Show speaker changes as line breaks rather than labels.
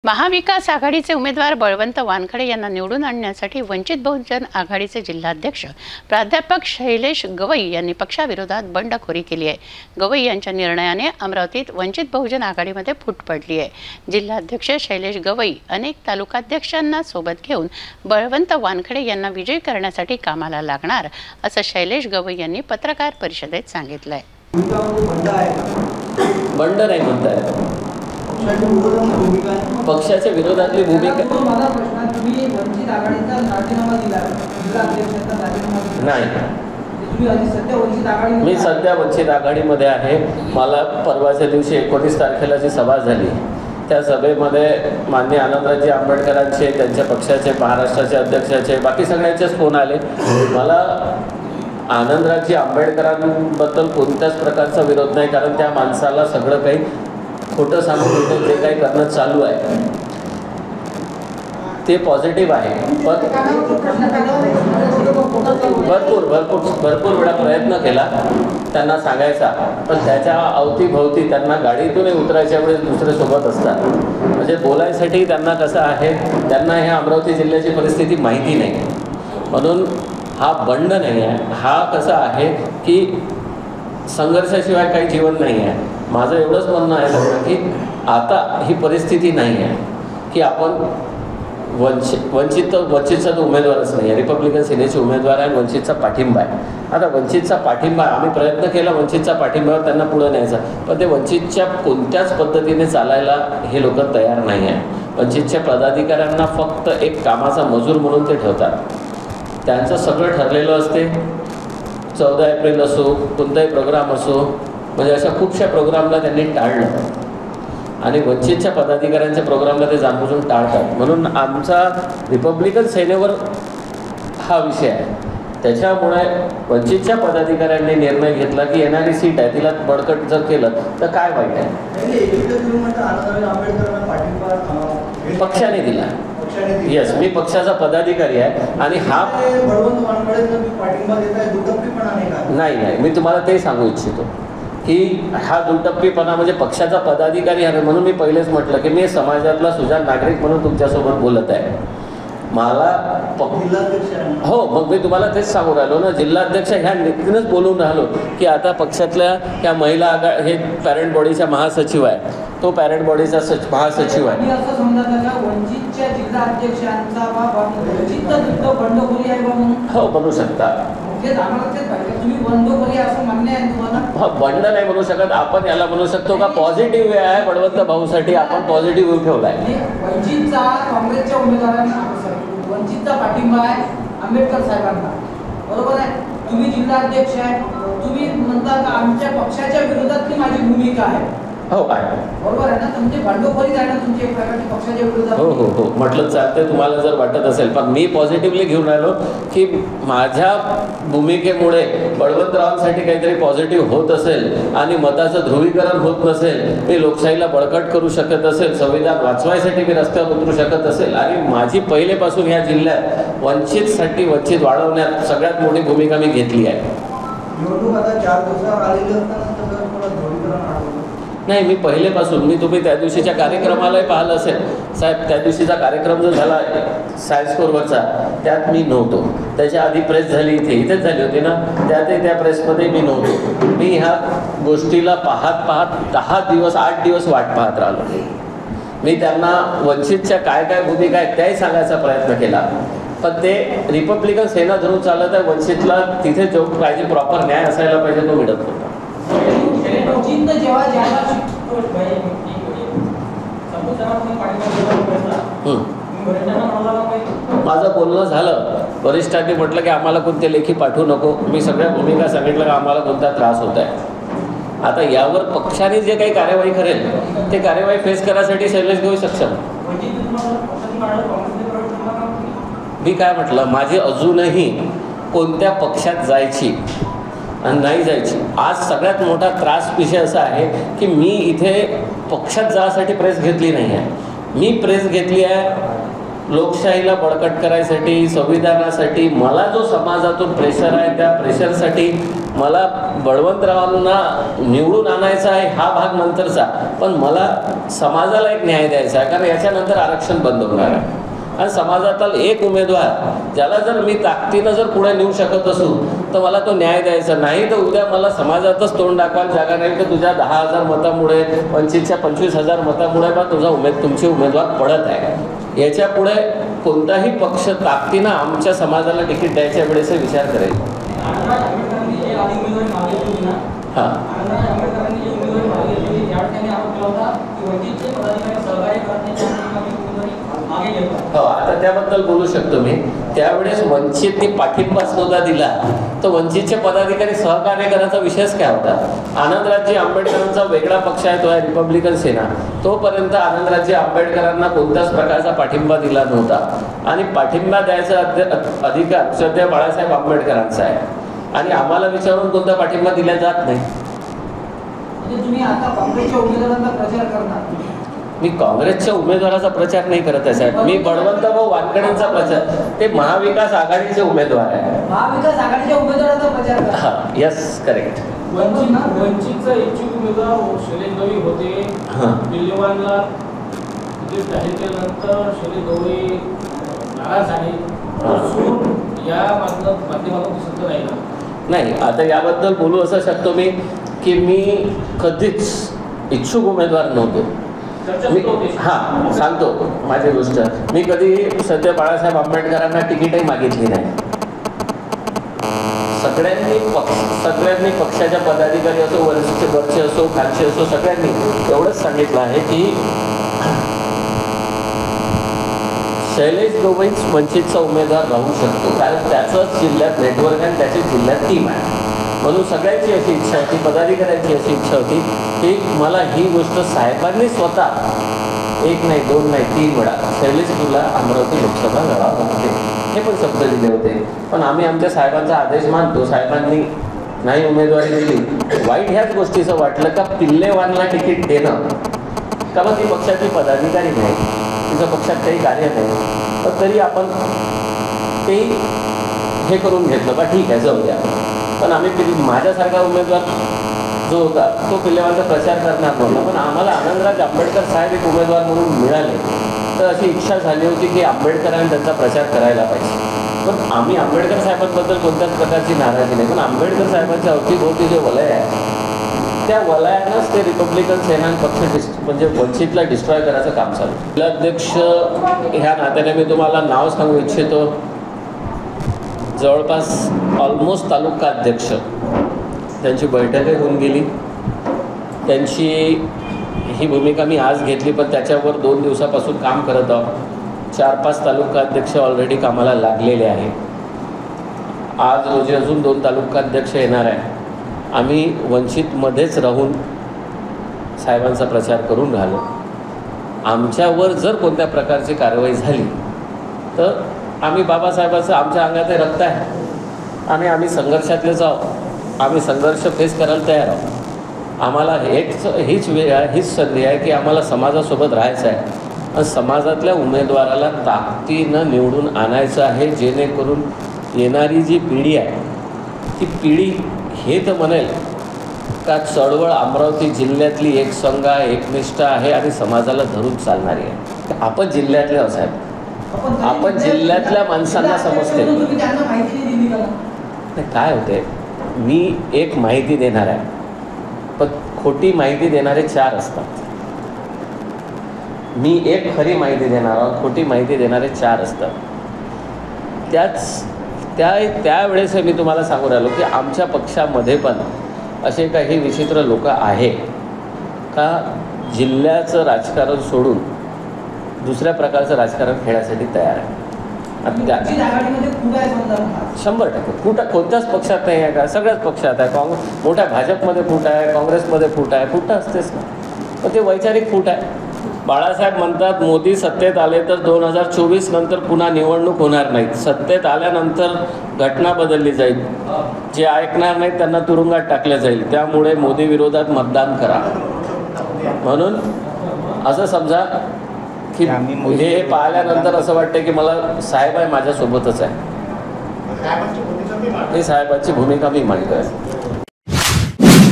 महाविकास आघाडीचे उमेदवार बळवंत वानखडे यांना निवडून आणण्यासाठी वंचित बहुजन आघाडीचे जिल्हाध्यक्ष प्राध्यापक शैलेश गवई यांनी पक्षाविरोधात बंडखोरी केली आहे। गवई यांच्या निर्णयाने अमरावतीत वंचित बहुजन आघाडीमध्ये फूट पडली आहे। जिल्हाध्यक्ष शैलेश गवई अनेक तालुकाध्यक्षांना सोबत घेऊन बळवंत वानखडे यांना विजयी करण्यासाठी कामाला लागणार असं शैलेश गवई यांनी पत्रकार परिषदेत सांगितलंय।
बंड नाही म्हणताय, पक्षाच्या विरोधातली भूमिका नाही। मी सध्या वंचित आघाडीमध्ये आहे। मला परवाच्या दिवशी 19 तारखेला जी सभा झाली त्या सभेमध्ये माननीय आनंदरावजी आंबेडकरांचे, त्यांच्या पक्षाचे, महाराष्ट्राचे अध्यक्षाचे, बाकी सगळ्यांचेच फोन आले। मला आनंदरावजी आंबेडकरांबद्दल कोणत्याच प्रकारचा विरोध नाही, कारण त्या माणसाला सगळं काही खोटं सांगून जे काही करणं चालू आहे ते पॉझिटिव्ह आहे। पण भरपूर वेळा प्रयत्न केला त्यांना सांगायचा, पण त्याच्या अवतीभोवती त्यांना गाडीतूनही उतरायच्या वेळेस दुसरे सोबत असतात। म्हणजे बोलायसाठी त्यांना कसं आहे, त्यांना ह्या अमरावती जिल्ह्याची परिस्थिती माहिती नाही, म्हणून हा बंड नाही आहे। हा कसा आहे की संघर्षाशिवाय काही जीवन नाही आहे। माझं एवढंच म्हणणं आहे की आता ही परिस्थिती नाही आहे की आपण वंचितचा तो उमेदवारच नाही आहे, रिपब्लिकन सेनेचे उमेदवार आहे, वंचितचा पाठिंबा आहे। आता वंचितचा पाठिंबा आम्ही प्रयत्न केला वंचितचा पाठिंब्यावर त्यांना पुढे न्यायचा, पण ते वंचितच्या कोणत्याच पद्धतीने चालायला हे लोक तयार नाही आहे। वंचितच्या पदाधिकाऱ्यांना फक्त एक कामाचा मजूर म्हणून ते ठेवतात। त्यांचं सगळं ठरलेलं असते। 14 एप्रिल असो, कोणताही प्रोग्राम असो, म्हणजे अशा खूपशा प्रोग्रामला त्यांनी टाळलं आणि वंचितच्या पदाधिकाऱ्यांच्या प्रोग्रामला ते जाणबुजून टाळतात। म्हणून आमचा रिपब्लिकन सेनेवर हा विषय आहे। त्याच्यामुळे वंचितच्या पदाधिकाऱ्यांनी निर्णय घेतला की येणारी सीट आहे तिला बळकट जर केलं तर काय वाईट आहे। पक्षाने दिला। यस, मी पक्षाचा पदाधिकारी आहे आणि हा नाही, मी तुम्हाला ते सांगू इच्छितो की हा दुटप्पीपणा म्हणजे पक्षाचा पदाधिकारी आहे। म्हणून मी पहिलेच म्हटलं की मी समाजातला सुजाण नागरिक म्हणून तुमच्यासोबत बोलत आहे। मला हो, मग मी तुम्हाला तेच सांगू राहिलो ना, जिल्हाध्यक्ष ह्या नीतीनंच बोलून राहिलो की आता पक्षातल्या ह्या महिला हे पॅरेंट बॉडीच्या महासचिव आहे, तो पॅरेंट बॉडीचा महासचिव आहे। हो, बनू शकता। बंड नाही म्हणू शकत आपण, याला म्हणू शकतो का पॉझिटिव्ह वे आहे। बळवंत भाऊसाठी आपण पॉझिटिव्ह व्यू ठेवलाय।
वंचितचा काँग्रेसच्या उमेदवारांना वंचितचा पाठिंबा आहे आंबेडकर साहेबांना, बरोबर आहे। तुम्ही जिल्हाध्यक्ष आहे, तुम्ही म्हणता का आमच्या पक्षाच्या विरोधातली माझी भूमिका आहे।
हो आहे,
बरोबर आहे ना, तुमची बंडखोरी आहे ना तुमची एक प्रकारची पक्षाच्या विरोधात।
हो, म्हटलं चालते तुम्हाला जर वाटत असेल, पण मी पॉझिटिव्हली घेऊन राहिलो की माझ्या भूमिकेमुळे बळवंतरावांसाठी काहीतरी पॉझिटिव्ह होत असेल आणि मताचं ध्रुवीकरण होत नसेल, मी लोकशाहीला बळकट करू शकत असेल, संविधान वाचवायसाठी मी रस्त्यावर उतरू शकत असेल आणि माझी पहिलेपासून ह्या जिल्ह्यात वंचित वाढवण्यात सगळ्यात मोठी भूमिका मी घेतली आहे। नाही, मी पहिलेपासून, मी तुम्ही त्या दिवशीच्या कार्यक्रमालाही पाहिलं असेल साहेब, त्या दिवशीचा कार्यक्रम जो झाला सायन्स कोरवरचा त्यात मी नव्हतो। त्याच्या आधी प्रेस झाली इथेच झाली होती ना, त्या प्रेसमध्ये मी नव्हतो। मी ह्या गोष्टीला पाहत 8 दिवस वाट पाहत राहिलो। मी त्यांना वंचितच्या काय भूमिका आहेत त्याही सांगायचा प्रयत्न केला, पण ते रिपब्लिकन सेना धरून चालत आहे। वंचितला तिथे जो पाहिजे प्रॉपर न्याय असायला पाहिजे तो मिळत नव्हता। माझं बोलणं झालं, वरिष्ठांनी म्हटलं की आम्हाला कोणते लेखी पाठवू नको। मी सगळ्या भूमिका सांगितलं की आम्हाला कोणता त्रास होत आहे। आता यावर पक्षाने जे काही कार्यवाही करेल ते कार्यवाही फेस करायसाठी शैलेश गवई सक्षम। मी काय म्हटलं, माझी अजूनही कोणत्या पक्षात जायची आणि नाही जायची। आज सगळ्यात मोठा त्रास विषय असा आहे की मी इथे पक्षात जाण्यासाठी प्रेस घेतली नाही आहे। मी प्रेस घेतली आहे लोकशाहीला बळकट करायसाठी, संविधानासाठी। मला जो समाजातून प्रेशर आहे त्या प्रेशरसाठी मला बळवंतरावांना निवडून आणायचा आहे हा भाग नंतरचा, पण मला समाजाला एक न्याय द्यायचा आहे, कारण याच्यानंतर आरक्षण बंद होणार आहे. आणि समाजातील एक उमेदवार ज्याला जर मी ताकदीनं जर पुढे नेऊ शकत असू तर मला तो न्याय द्यायचा नाही. तर उद्या मला समाजातच तोंड दाखवायला जागा नाही तर तुझ्या 10,000 मतामुळे, वंचितच्या 25,000 मतामुळे पण तुमचे उमेदवार पडत आहे. याच्या पुढे कोणताही पक्ष ताकदीनं आमच्या समाजाला तिकीट द्यायच्या वेळेस विचार करेल. हां, हो, आता त्याबद्दल बोलू शकतो मी. त्यावेळेस वंचितने पाठिंबाच नव्हता दिला तर वंचितचे पदाधिकारी सहकार्य करायचा विषयच काय होता. आनंदराजे आंबेडकरांचा वेगळा पक्ष आहे, तो आहे रिपब्लिकन सेना. तोपर्यंत आनंदराजे आंबेडकरांना कोणत्याच प्रकारचा पाठिंबा दिला नव्हता. आणि पाठिंबा द्यायचा अधिकार श्रद्धेय बाळासाहेब आंबेडकरांचा आहे आणि आम्हाला विचारून कोणता पाठिंबा दिला जात नाही.
तुम्ही आता काँग्रेसच्या उमेदवारांचा प्रचार करणार?
मी काँग्रेसच्या उमेदवाराचा प्रचार नाही करत आहे साहेब. मी बळवंतभाऊ वानखेडेंचा प्रचार, ते महाविकास आघाडीचे उमेदवार आहे.
महाविकास आघाडीच्या उमेदवाराचा प्रचार करणार?
हां, यस, करेक्ट.
वंचितचा इच्छुक उमेदवार शैलेश गवई होते. दिल्लीवानला तिकीट जाहीर केल्यानंतर शैलेश गवई नाराज झाले. या माध्यमातून दिसत नाही ना?
नाही, आता याबद्दल बोलू असं शकतो मी की मी कधीच इच्छुक उमेदवार नव्हतो. मी हां सांगतो माझी गोष्ट. मी कधी सध्या बाळासाहेब आंबेडकरांना तिकीटही मागितली नाही. सगळ्यांनी पक्षाच्या पदाधिकारी असो, वरचे असो, खालचे असो, सगळ्यांनी एवढंच सांगितलं आहे की शैलेश गवईच वंचितचा उमेदवार राहू शकतो, कारण त्याचंच जिल्ह्यात नेटवर्क आहे, त्याची जिल्ह्यात टीम आहे. म्हणून सगळ्यांची अशी इच्छा होती, पदाधिकाऱ्यांची अशी इच्छा होती की मला ही गोष्ट साहेबांनी स्वतः 1 नाही 2 नाही 3 वेळा शैलेश तुला अमरावती लोकसभा लढावं लागते हे पण शब्द दिले होते. पण आम्ही आमच्या साहेबांचा आदेश मानतो. साहेबांनी नाही उमेदवारी दिली. वाईट ह्याच गोष्टीचं वाटलं का पिल्लेवानला तिकीट देणं, का मग ती पक्षाची पदाधिकारी नाही, तिचं पक्षात काही कार्य नाही, पण तरी आपण ते हे करून घेतलं का ठीक आहे जाऊ द्या. पण आम्ही माझ्यासारखा उमेदवार जो होता तो पिल्लेवानचा प्रचार करणार नव्हता. पण आम्हाला आनंदराज आंबेडकर साहेब एक उमेदवार म्हणून मिळाले तर अशी इच्छा झाली होती की आंबेडकरांनी त्यांचा प्रचार करायला पाहिजे. पण आम्ही आंबेडकर साहेबांबद्दल कोणत्याच प्रकारची नाराजी नाही, पण आंबेडकर साहेबांच्या अवतीभोवती जे वलय आहे त्या वलयानंच ते रिपब्लिकन सेना पक्ष म्हणजे वंचितला डिस्ट्रॉय करायचं काम चालू. जिल्हाध्यक्ष ह्या नात्याने मी तुम्हाला नाव सांगू इच्छितो. जवळपास ऑलमोस्ट तालुका अध्यक्ष त्यांची बैठकही होऊन गेली. त्यांची ही भूमिका मी आज घेतली, पण त्याच्यावर 2 दिवसापासून काम करत आहोत. 4-5 तालुका अध्यक्ष ऑलरेडी कामाला लागलेले आहे. आज रोजी अजून 2 तालुका अध्यक्ष येणार आहे. आम्ही वंचितमध्येच राहून साहेबांचा प्रचार करून राहिलो. आमच्यावर जर कोणत्या प्रकारची कारवाई झाली तर आम्ही बाबासाहेबाचं आमच्या अंगात रक्त आहे आणि आम्ही संघर्षातलेच आहोत. आम्ही संघर्ष फेस करायला तयार आहोत. आम्हाला हीच वेळ आहे, हीच संधी आहे की आम्हाला समाजासोबत राहायचं आहे आणि समाजातल्या उमेदवाराला ताकदीनं निवडून आणायचं आहे, जेणेकरून येणारी जी पिढी आहे ती पिढी हे तर म्हणेल का चळवळ अमरावती जिल्ह्यातली एक संघ आहे, एकनिष्ठ आहे आणि समाजाला धरून चालणारी आहे. आपण जिल्ह्यातले साहेब, आपण जिल्ह्यातल्या माणसांना समजते. काय होते, मी एक माहिती देणार आहे पण खोटी माहिती देणारे 4 असतात. मी एक खरी माहिती देणार आहोत, खोटी माहिती देणारे 4 असतात. त्यावेळेस मी तुम्हाला सांगू राहिलो की आमच्या पक्षामध्ये पण असे काही विचित्र लोक आहे का जिल्ह्याचं राजकारण सोडून दुसऱ्या प्रकारचं राजकारण खेळायसाठी तयार आहे. 100% फूट कोणत्याच पक्षात नाही आहे का? सगळ्याच पक्षात आहे. मोठ्या भाजपमध्ये फूट आहे, काँग्रेसमध्ये फूट आहे. फूट असतेच ना, पण ते वैचारिक फूट आहे. बाळासाहेब म्हणतात मोदी सत्तेत आले तर 2024 नंतर पुन्हा निवडणूक होणार नाहीत. सत्तेत आल्यानंतर घटना बदलली जाईल. जे ऐकणार नाहीत त्यांना तुरुंगात टाकलं जाईल. त्यामुळे मोदी विरोधात मतदान करा. म्हणून असं समजा की हे पाहिल्यानंतर असं वाटतं की मला साहेब आहे माझ्यासोबतच आहे. हे साहेबांची भूमिका मी मांडतो आहे.